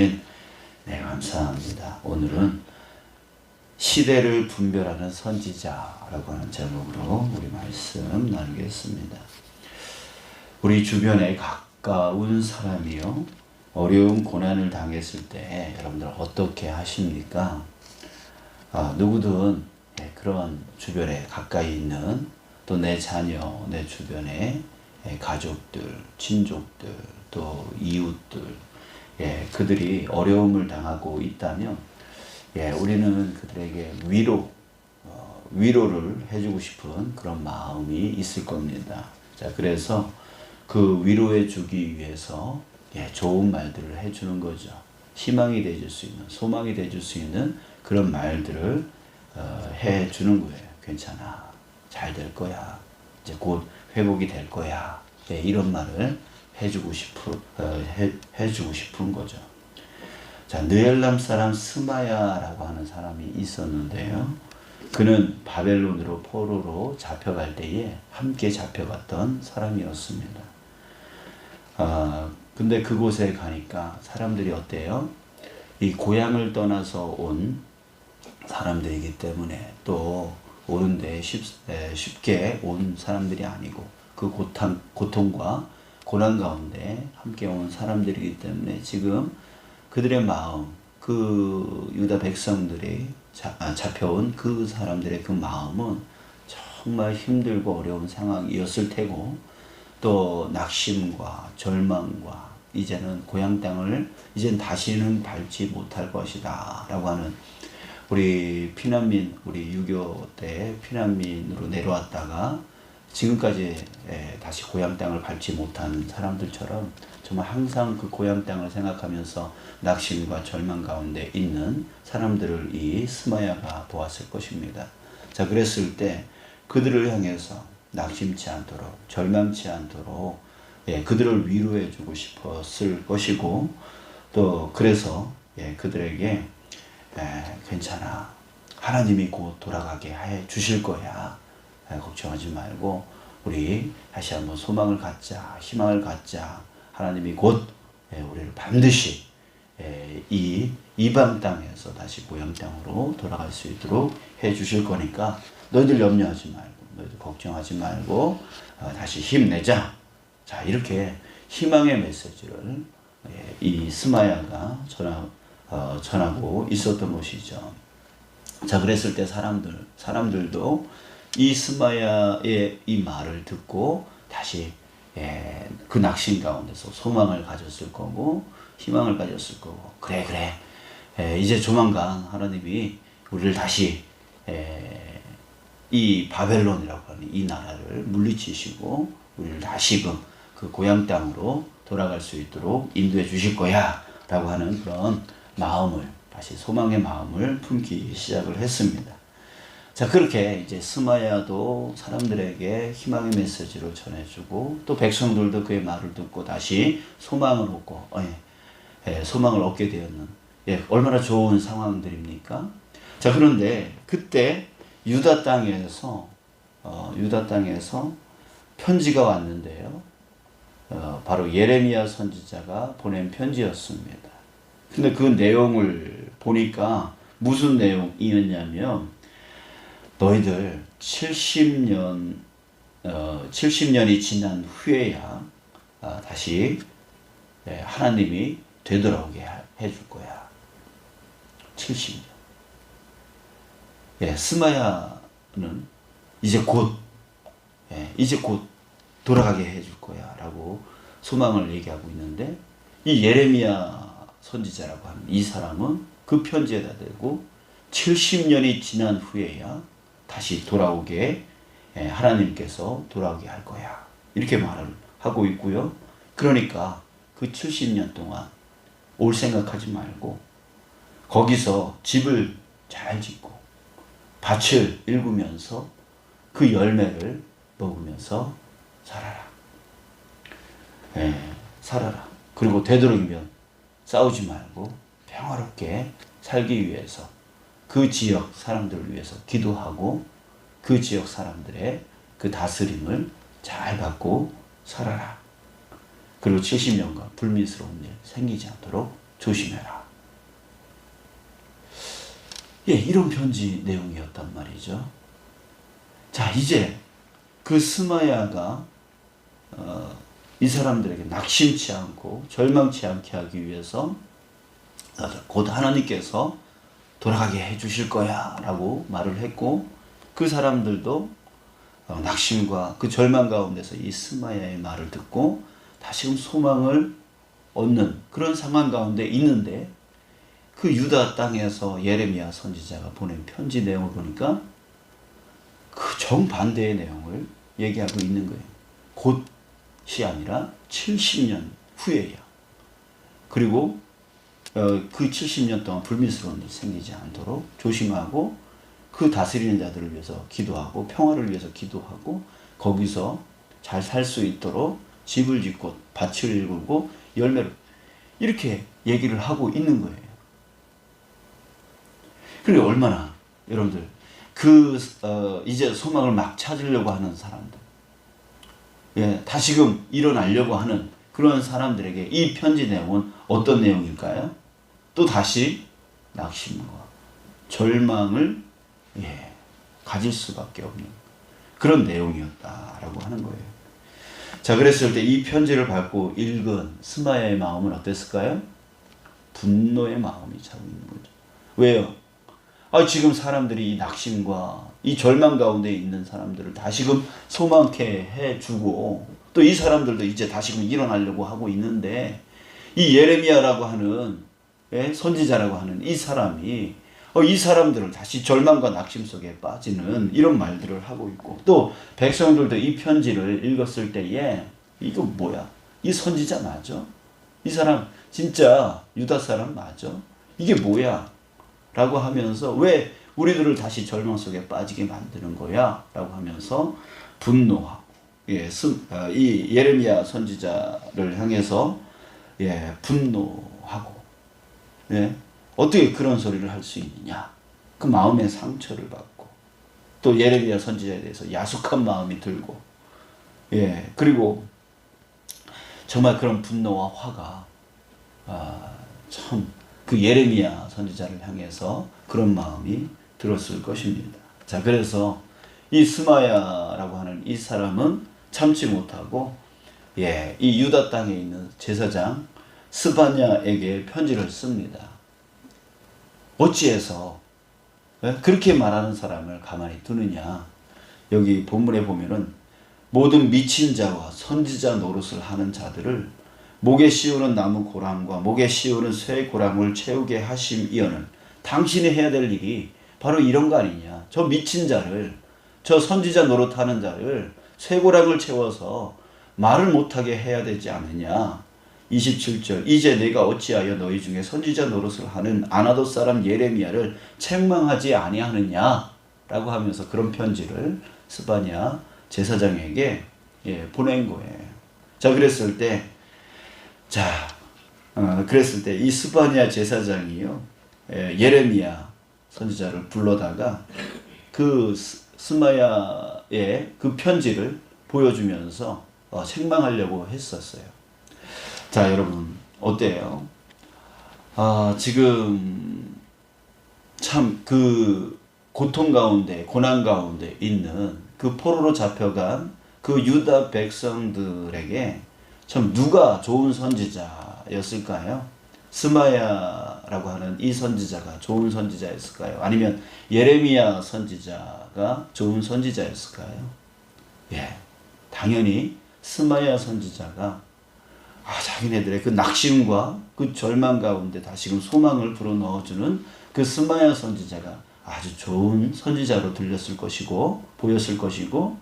아멘. 네, 감사합니다. 오늘은 시대를 분별하는 선지자라고 하는 제목으로 우리 말씀 나누겠습니다. 우리 주변에 가까운 사람이요, 어려운 고난을 당했을 때 여러분들 어떻게 하십니까? 누구든 그런 주변에 가까이 있는 또 내 자녀, 내 주변에 가족들, 친족들, 또 이웃들, 그들이 어려움을 당하고 있다면, 우리는 그들에게 위로를 해주고 싶은 그런 마음이 있을 겁니다. 자, 그래서 그 위로해 주기 위해서 좋은 말들을 해주는 거죠. 희망이 되줄 수 있는, 소망이 되줄 수 있는 그런 말들을 해주는 거예요. 괜찮아, 잘 될 거야, 이제 곧 회복이 될 거야, 이런 말을 해주고 싶은 거죠. 자, 느엘람 사람 스마야라고 하는 사람이 있었는데요. 그는 바벨론으로 포로로 잡혀갈 때에 함께 잡혀갔던 사람이었습니다. 근데 그곳에 가니까 사람들이 어때요? 이 고향을 떠나서 온 사람들이기 때문에, 또 오는데 쉽게 온 사람들이 아니고 그 고통과 고난 가운데 함께 온 사람들이기 때문에 지금 그들의 마음, 그 유다 백성들이 잡혀온 그 사람들의 그 마음은 정말 힘들고 어려운 상황이었을 테고, 또 낙심과 절망과 이제는 고향 땅을 이젠 다시는 밟지 못할 것이다 라고 하는, 우리 피난민, 우리 6.25 때 피난민으로 내려왔다가 지금까지 다시 고향 땅을 밟지 못한 사람들처럼 정말 항상 그 고향 땅을 생각하면서 낙심과 절망 가운데 있는 사람들을 이 스마야가 보았을 것입니다. 자, 그랬을 때 그들을 향해서 낙심치 않도록, 절망치 않도록 그들을 위로해 주고 싶었을 것이고, 또 그래서 그들에게 괜찮아, 하나님이 곧 돌아가게 해 주실 거야, 걱정하지 말고 우리 다시 한번 소망을 갖자, 희망을 갖자, 하나님이 곧 우리를 반드시 이 이방 땅에서 다시 고향 땅으로 돌아갈 수 있도록 해 주실 거니까 너희들 염려하지 말고, 너희들 걱정하지 말고 다시 힘내자. 자, 이렇게 희망의 메시지를 이 스마야가 전하고 있었던 것이죠. 자, 그랬을 때 사람들도 이 스마야의 이 말을 듣고 다시 그 낙심 가운데서 소망을 가졌을 거고, 희망을 가졌을 거고, 그래 이제 조만간 하나님이 우리를 다시 이 바벨론이라고 하는 이 나라를 물리치시고 우리를 다시금 그 고향 땅으로 돌아갈 수 있도록 인도해 주실 거야 라고 하는 그런 마음을, 다시 소망의 마음을 품기 시작을 했습니다. 자, 그렇게 이제 스마야도 사람들에게 희망의 메시지를 전해주고, 또 백성들도 그의 말을 듣고 다시 소망을 얻게 되었는, 얼마나 좋은 상황들입니까? 자, 그런데 그때 유다 땅에서 편지가 왔는데요. 바로 예레미야 선지자가 보낸 편지였습니다. 근데 그 내용을 보니까 무슨 내용이었냐면, 너희들 70년이 지난 후에야 다시 하나님이 되돌아오게 해줄 거야. 70년. 스마야는 이제 곧 돌아가게 해줄 거야 라고 소망을 얘기하고 있는데, 이 예레미야 선지자라고 하는 이 사람은 그 편지에다 대고 70년이 지난 후에야 다시 돌아오게, 하나님께서 돌아오게 할 거야, 이렇게 말을 하고 있고요. 그러니까 그 70년 동안 올 생각하지 말고 거기서 집을 잘 짓고 밭을 일구면서 그 열매를 먹으면서 살아라. 그리고 되도록이면 싸우지 말고 평화롭게 살기 위해서 그 지역 사람들을 위해서 기도하고 그 지역 사람들의 그 다스림을 잘 받고 살아라. 그리고 70년간 불미스러운 일 생기지 않도록 조심해라. 예, 이런 편지 내용이었단 말이죠. 자, 이제 그 스마야가 이 사람들에게 낙심치 않고 절망치 않게 하기 위해서 곧 하나님께서 돌아가게 해주실 거야 라고 말을 했고, 그 사람들도 낙심과 그 절망 가운데서 이 스마야의 말을 듣고 다시금 소망을 얻는 그런 상황 가운데 있는데, 그 유다 땅에서 예레미야 선지자가 보낸 편지 내용을 보니까 그 정반대의 내용을 얘기하고 있는 거예요. 곧이 아니라 70년 후에야. 그리고 그 70년 동안 불미스러운 일 생기지 않도록 조심하고, 그 다스리는 자들을 위해서 기도하고 평화를 위해서 기도하고 거기서 잘 살 수 있도록 집을 짓고 밭을 일구고 열매를, 이렇게 얘기를 하고 있는 거예요. 그리고 얼마나 여러분들 이제 소망을 막 찾으려고 하는 사람들, 예, 다시금 일어나려고 하는 그런 사람들에게 이 편지 내용은 어떤 내용일까요? 또 다시 낙심과 절망을 가질 수밖에 없는 그런 내용이었다라고 하는 거예요. 자, 그랬을 때 이 편지를 받고 읽은 스마야의 마음은 어땠을까요? 분노의 마음이 차고 있는 거죠. 왜요? 지금 사람들이 이 낙심과 이 절망 가운데 있는 사람들을 다시금 소망케 해주고, 또 이 사람들도 이제 다시금 일어나려고 하고 있는데, 이 예레미야라고 하는 선지자라고 하는 이 사람이 이 사람들을 다시 절망과 낙심 속에 빠지는 이런 말들을 하고 있고, 또 백성들도 이 편지를 읽었을 때에 이거 뭐야? 이 선지자 맞아? 이 사람 진짜 유다 사람 맞아? 이게 뭐야? 라고 하면서 왜 우리들을 다시 절망 속에 빠지게 만드는 거야? 라고 하면서 분노하고, 이 예레미야 선지자를 향해서 분노하고, 어떻게 그런 소리를 할 수 있느냐? 그 마음의 상처를 받고, 또 예레미야 선지자에 대해서 야속한 마음이 들고, 그리고 정말 그런 분노와 화가 참 그 예레미야 선지자를 향해서 그런 마음이 들었을 것입니다. 자, 그래서 이 스마야라고 하는 이 사람은 참지 못하고 이 유다 땅에 있는 제사장 스바냐에게 편지를 씁니다. 어찌해서 그렇게 말하는 사람을 가만히 두느냐? 여기 본문에 보면은 모든 미친 자와 선지자 노릇을 하는 자들을 목에 씌우는 나무 고랑과 목에 씌우는 쇠 고랑을 채우게 하심이여는 당신이 해야 될 일이 바로 이런 거 아니냐? 저 미친 자를, 저 선지자 노릇하는 자를 쇠 고랑을 채워서 말을 못하게 해야 되지 않느냐? 27절, 이제 내가 어찌하여 너희 중에 선지자 노릇을 하는 아나돗 사람 예레미야를 책망하지 아니하느냐? 라고 하면서 그런 편지를 스바냐 제사장에게 보낸 거예요. 자, 그랬을 때 이 스바냐 제사장이요, 예레미야 선지자를 불러다가 그 스마야의 그 편지를 보여주면서 책망하려고 했었어요. 자, 여러분 어때요? 지금 참 그 고통 가운데, 고난 가운데 있는 그 포로로 잡혀간 그 유다 백성들에게 참 누가 좋은 선지자였을까요? 스마야라고 하는 이 선지자가 좋은 선지자였을까요? 아니면 예레미야 선지자가 좋은 선지자였을까요? 당연히 스마야 선지자가 자기네들의 그 낙심과 그 절망 가운데 다시금 소망을 불어넣어주는 그 스마야 선지자가 아주 좋은 선지자로 들렸을 것이고 보였을 것이고,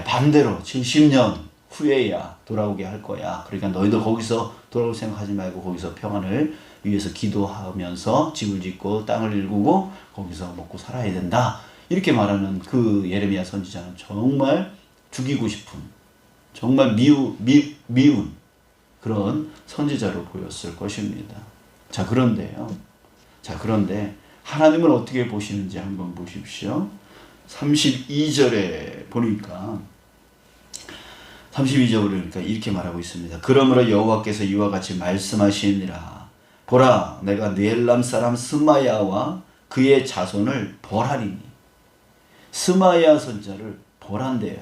반대로 70년 후에야 돌아오게 할 거야. 그러니까 너희도 거기서 돌아올 생각하지 말고 거기서 평안을 위해서 기도하면서 집을 짓고 땅을 일구고 거기서 먹고 살아야 된다. 이렇게 말하는 그 예레미야 선지자는 정말 죽이고 싶은, 정말 미운 그런 선지자로 보였을 것입니다. 자, 그런데 하나님은 어떻게 보시는지 한번 보십시오. 32절에 보니까 32절에 보니까 이렇게 말하고 있습니다. 그러므로 여호와께서 이와 같이 말씀하시니라. 보라, 내가 느엘람 사람 스마야와 그의 자손을 벌하리니. 스마야 선지자를 벌한대요.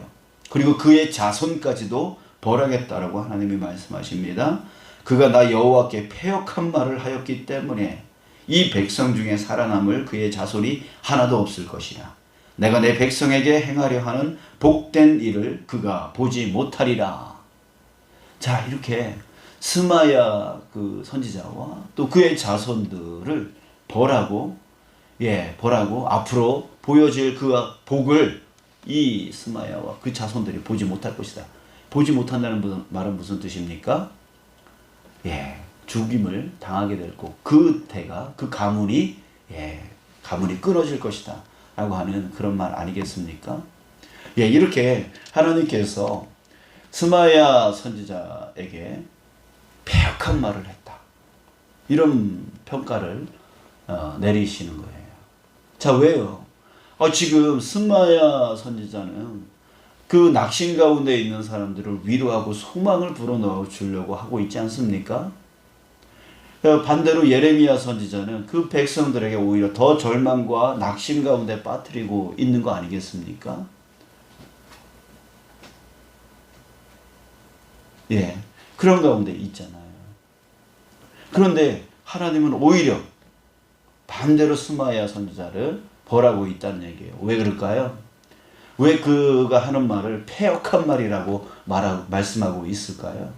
그리고 그의 자손까지도 벌하겠다라고 하나님이 말씀하십니다. 그가 나 여호와께 패역한 말을 하였기 때문에 이 백성 중에 살아남을 그의 자손이 하나도 없을 것이라. 내가 내 백성에게 행하려 하는 복된 일을 그가 보지 못하리라. 자, 이렇게 스마야 그 선지자와 또 그의 자손들을 벌하고 앞으로 보여질 그 복을 이 스마야와 그 자손들이 보지 못할 것이다. 보지 못한다는 말은 무슨 뜻입니까? 죽임을 당하게 될 것, 그 대가, 그 가문이 끊어질 것이다 라고 하는 그런 말 아니겠습니까? 이렇게 하나님께서 스마야 선지자에게 패역한 말을 했다, 이런 평가를 내리시는 거예요. 자, 왜요? 지금 스마야 선지자는 그 낙심 가운데 있는 사람들을 위로하고 소망을 불어넣어 주려고 하고 있지 않습니까? 반대로 예레미야 선지자는 그 백성들에게 오히려 더 절망과 낙심 가운데 빠뜨리고 있는 거 아니겠습니까? 그런 가운데 있잖아요. 그런데 하나님은 오히려 반대로 스마야 선지자를 벌하고 있다는 얘기예요. 왜 그럴까요? 왜 그가 하는 말을 패역한 말이라고 말씀하고 있을까요?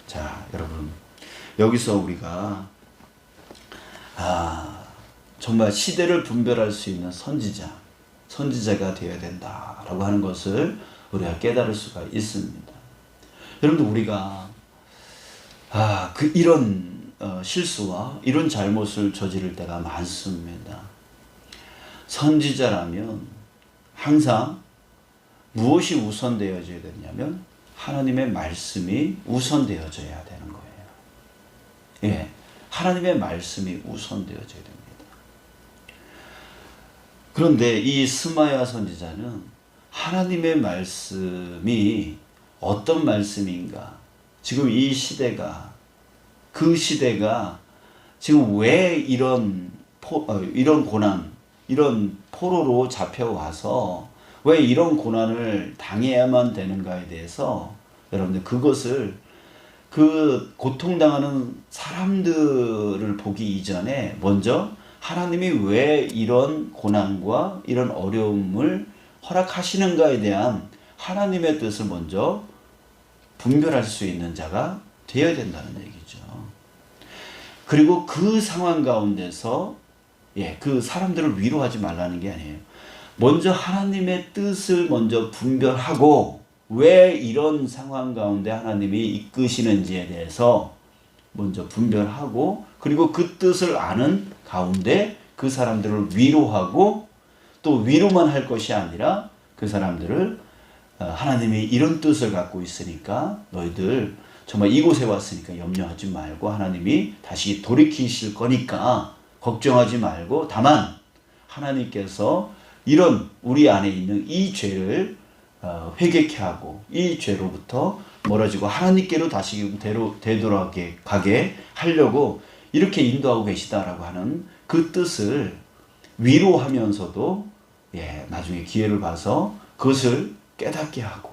자, 여러분, 여기서 우리가 정말 시대를 분별할 수 있는 선지자가 되어야 된다라고 하는 것을 우리가 깨달을 수가 있습니다. 여러분들, 우리가 이런 실수와 이런 잘못을 저지를 때가 많습니다. 선지자라면 항상 무엇이 우선되어져야 되냐면 하나님의 말씀이 우선되어져야 되는 거예요. 하나님의 말씀이 우선되어져야 됩니다. 그런데 이 스마야 선지자는 하나님의 말씀이 어떤 말씀인가, 지금 이 시대가, 그 시대가 지금 왜 이런 고난, 이런 포로로 잡혀와서 왜 이런 고난을 당해야만 되는가에 대해서 여러분들 그것을, 그 고통당하는 사람들을 보기 이전에 먼저 하나님이 왜 이런 고난과 이런 어려움을 허락하시는가에 대한 하나님의 뜻을 먼저 분별할 수 있는 자가 되어야 된다는 얘기죠. 그리고 그 상황 가운데서 그 사람들을 위로하지 말라는 게 아니에요. 먼저 하나님의 뜻을 먼저 분별하고 왜 이런 상황 가운데 하나님이 이끄시는지에 대해서 먼저 분별하고, 그리고 그 뜻을 아는 가운데 그 사람들을 위로하고, 또 위로만 할 것이 아니라 그 사람들을 하나님이 이런 뜻을 갖고 있으니까 너희들 정말 이곳에 왔으니까 염려하지 말고 하나님이 다시 돌이키실 거니까 걱정하지 말고, 다만 하나님께서 이런 우리 안에 있는 이 죄를 회개케 하고 이 죄로부터 멀어지고 하나님께로 다시 되돌아가게 하려고 이렇게 인도하고 계시다라고 하는 그 뜻을 위로하면서도 나중에 기회를 봐서 그것을 깨닫게 하고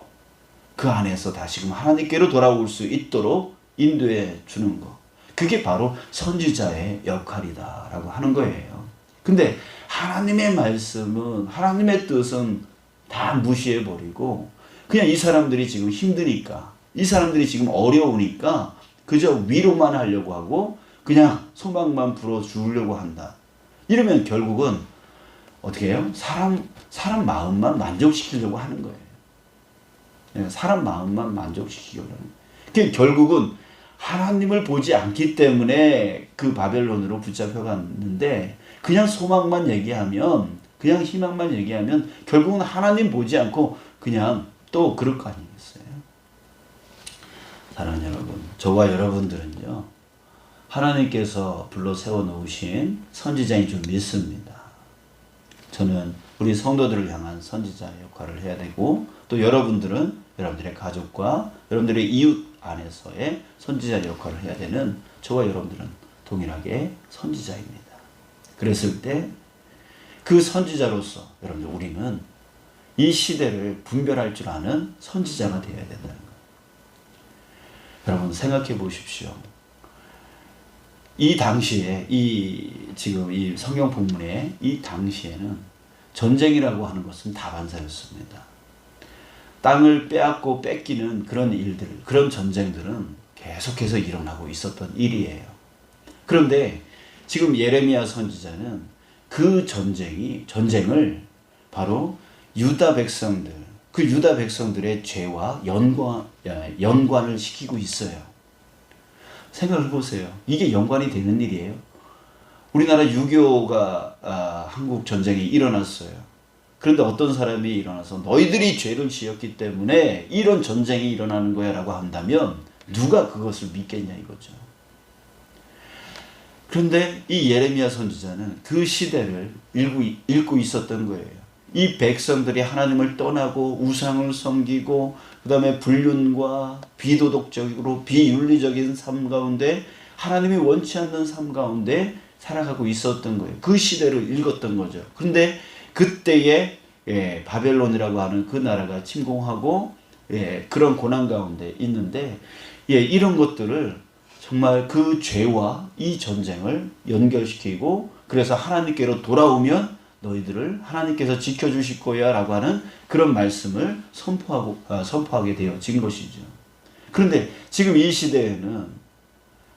그 안에서 다시금 하나님께로 돌아올 수 있도록 인도해 주는 것, 그게 바로 선지자의 역할이다라고 하는 거예요. 근데 하나님의 말씀은, 하나님의 뜻은 다 무시해버리고 그냥 이 사람들이 지금 힘드니까, 이 사람들이 지금 어려우니까 그저 위로만 하려고 하고 그냥 소망만 불어주려고 한다. 이러면 결국은 어떻게 해요? 사람 마음만 만족시키려고 하는 거예요. 사람 마음만 만족시키려고 하는 거예요. 결국은 하나님을 보지 않기 때문에 그 바벨론으로 붙잡혀갔는데, 그냥 소망만 얘기하면, 그냥 희망만 얘기하면 결국은 하나님 보지 않고 그냥 또 그럴 거 아니겠어요? 사랑하는 여러분, 저와 여러분들은요, 하나님께서 불러 세워놓으신 선지자인 줄 믿습니다. 저는 우리 성도들을 향한 선지자 역할을 해야 되고, 또 여러분들은 여러분들의 가족과 여러분들의 이웃 안에서의 선지자 역할을 해야 되는 저와 여러분들은 동일하게 선지자입니다. 그랬을 때 그 선지자로서 여러분들 우리는 이 시대를 분별할 줄 아는 선지자가 되어야 된다는 거예요. 여러분 생각해 보십시오. 이 당시에 지금 이 성경 본문에 이 당시에는 전쟁이라고 하는 것은 다반사였습니다. 땅을 빼앗고 뺏기는 그런 일들, 그런 전쟁들은 계속해서 일어나고 있었던 일이에요. 그런데 지금 예레미야 선지자는 그 전쟁을 바로 유다 백성들, 그 유다 백성들의 죄와 연관을 시키고 있어요. 생각해 보세요. 이게 연관이 되는 일이에요. 우리나라 6.25가 한국 전쟁이 일어났어요. 그런데 어떤 사람이 일어나서 너희들이 죄를 지었기 때문에 이런 전쟁이 일어나는 거야 라고 한다면 누가 그것을 믿겠냐 이거죠. 그런데 이 예레미야 선지자는 그 시대를 읽고 있었던 거예요. 이 백성들이 하나님을 떠나고 우상을 섬기고 그 다음에 불륜과 비도덕적으로 비윤리적인 삶 가운데 하나님이 원치 않는 삶 가운데 살아가고 있었던 거예요. 그 시대를 읽었던 거죠. 그런데 그때에 바벨론이라고 하는 그 나라가 침공하고 그런 고난 가운데 있는데 이런 것들을 정말 그 죄와 이 전쟁을 연결시키고 그래서 하나님께로 돌아오면 너희들을 하나님께서 지켜주실 거야 라고 하는 그런 말씀을 선포하게 되어진 것이죠. 그런데 지금 이 시대에는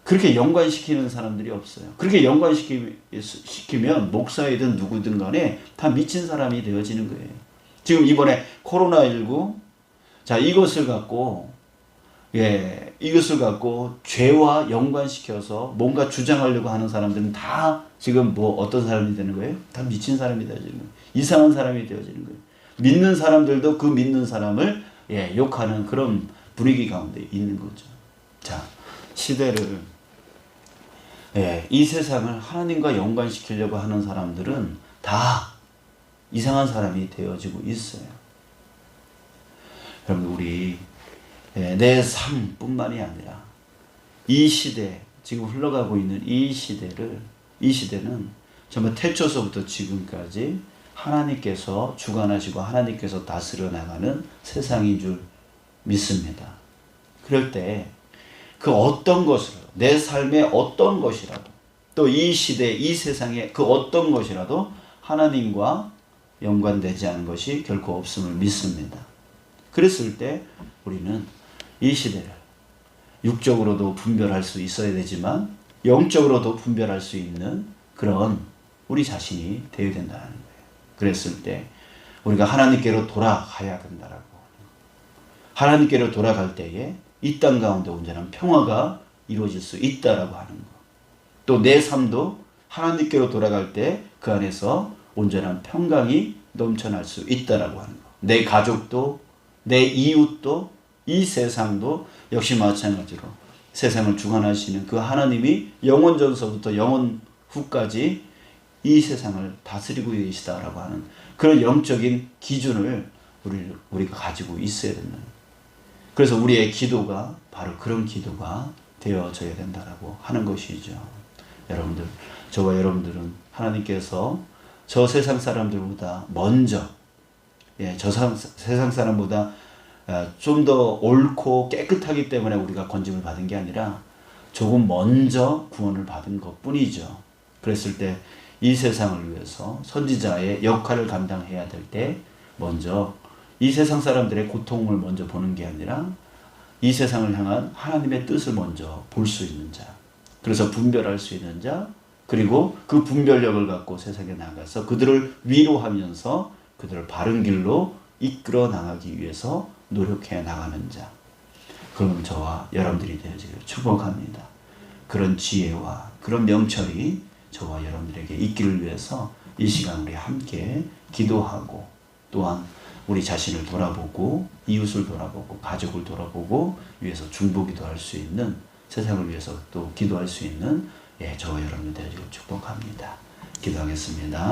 그렇게 연관시키는 사람들이 없어요. 그렇게 연관시키면 목사이든 누구든 간에 다 미친 사람이 되어지는 거예요. 지금 이번에 코로나19 이것을 갖고 죄와 연관시켜서 뭔가 주장하려고 하는 사람들은 다 지금 어떤 사람이 되는 거예요? 다 미친 사람이 되어지는 거예요. 이상한 사람이 되어지는 거예요. 믿는 사람들도 그 믿는 사람을 욕하는 그런 분위기 가운데 있는 거죠. 시대를 이 세상을 하나님과 연관시키려고 하는 사람들은 다 이상한 사람이 되어지고 있어요. 여러분 우리 내 삶뿐만이 아니라 이 시대, 지금 흘러가고 있는 이 시대는 정말 태초서부터 지금까지 하나님께서 주관하시고 하나님께서 다스려 나가는 세상인 줄 믿습니다. 그럴 때 그 어떤 것으로 내 삶의 어떤 것이라도 또 이 시대, 이 세상의 그 어떤 것이라도 하나님과 연관되지 않은 것이 결코 없음을 믿습니다. 그랬을 때 우리는 이 시대를 육적으로도 분별할 수 있어야 되지만 영적으로도 분별할 수 있는 그런 우리 자신이 되어야 된다는 거예요. 그랬을 때 우리가 하나님께로 돌아가야 된다라고. 하나님께로 돌아갈 때에 이 땅 가운데 온전한 평화가 이루어질 수 있다라고 하는 것. 또 내 삶도 하나님께로 돌아갈 때 그 안에서 온전한 평강이 넘쳐날 수 있다라고 하는 것. 내 가족도 내 이웃도 이 세상도 역시 마찬가지로 세상을 주관하시는 그 하나님이 영원 전서부터 영원 후까지 이 세상을 다스리고 계시다라고 하는 그런 영적인 기준을 우리가 가지고 있어야 된다. 그래서 우리의 기도가 바로 그런 기도가 되어져야 된다라고 하는 것이죠. 여러분들, 저와 여러분들은 하나님께서 저 세상 사람들보다 먼저, 저 세상 사람보다 좀 더 옳고 깨끗하기 때문에 우리가 건짐을 받은 게 아니라 조금 먼저 구원을 받은 것 뿐이죠. 그랬을 때 이 세상을 위해서 선지자의 역할을 감당해야 될 때 먼저 이 세상 사람들의 고통을 먼저 보는 게 아니라 이 세상을 향한 하나님의 뜻을 먼저 볼 수 있는 자, 그래서 분별할 수 있는 자, 그리고 그 분별력을 갖고 세상에 나가서 그들을 위로하면서 그들을 바른 길로 이끌어 나가기 위해서 노력해 나가는 자, 그럼 저와 여러분들이 되어지기를 축복합니다. 그런 지혜와 그런 명철이 저와 여러분들에게 있기를 위해서 이 시간 우리 함께 기도하고 또한 우리 자신을 돌아보고 이웃을 돌아보고 가족을 돌아보고 위해서 중보기도 할 수 있는, 세상을 위해서 또 기도할 수 있는 저와 여러분들 되어지기를 축복합니다. 기도하겠습니다.